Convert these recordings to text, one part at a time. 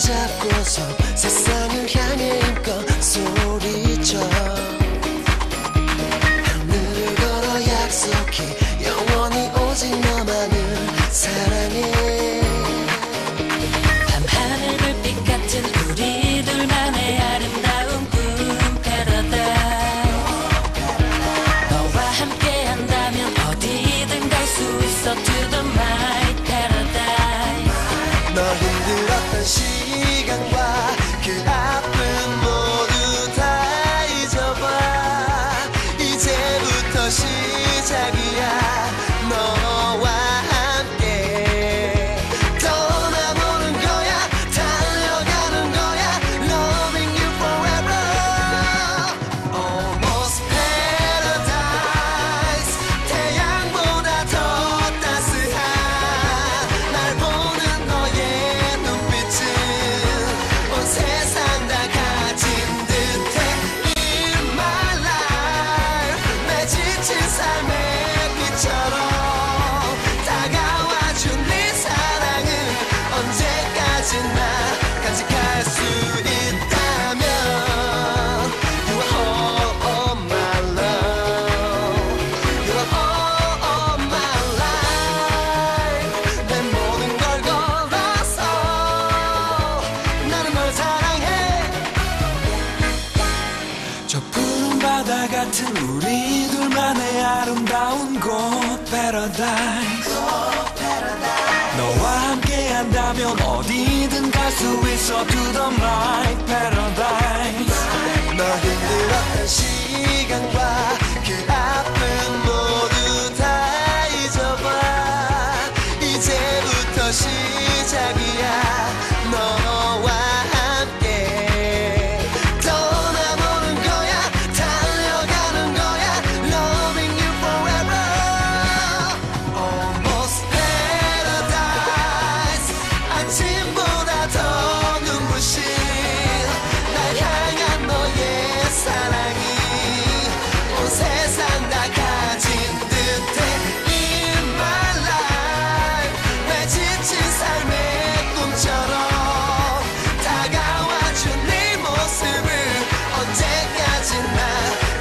잡고서 세상을 향해 힘껏 소리쳐 하늘을 걸어 약속해 영원히 오직 너만을 사랑해. 밤하늘 불빛 같은 우리 둘만의 아름다운 꿈 패러다이스. 너와 함께 한다면 어디든 갈 수 있어 to the my paradise. 너 힘들었던 시간과 그 아픔 모두 다 잊어봐. 이제부터 시작이야 너와 함께. 떠나보는 거야 달려가는 거야 Loving you forever. Almost paradise. 태양보다 더 따스한 날 보는 너의 눈빛은 온 세상 다 가진 듯해. In my life 내 지친 삶의 빛처럼 다가와준 네 사랑은 언제까지나 간직할 수 있다면 You are all of my love. You are all of my life. 내 모든 걸 걸어서 나는 널 사랑해. 저 푸른 바다 같은 우리 둘만의 아름다운 곳 paradise. 너와 함께 한다면 어디든 갈 수 있어 to the my paradise. 너 힘들었던 시간과 그 아픔 모두 다 잊어봐. 이제부터 시작이야 너와 함께. 떠나보는 거야 달려가는 거야 Loving you forever. Almost paradise. 아침보다 더 눈부신 날 향한 너의 사랑이 온 세상 다 가진 듯해. In my life 내 지친 삶의 꿈처럼 다가와준 네 모습을 언제까지나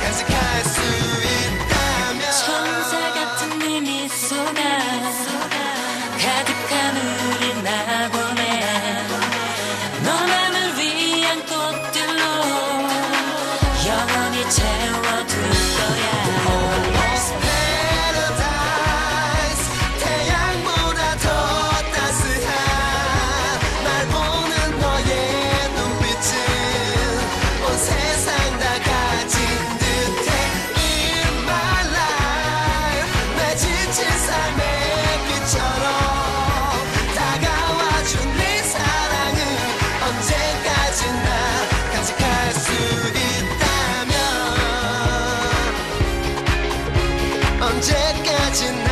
간직할 수 있다면. 천사 같은 네 미소가 가득한 우리 날 보내. 너만을 위한 꽃들로 영원히 채워둘 거야. Almost paradise. 태양보다 더 따스한 날 보는 너의 눈빛은 온 세상 다 가진 듯해. In my life 내 지친 삶의 빛처럼 다가와준 네 사랑은 언제까지나 간직할 수 있다면 언제까지나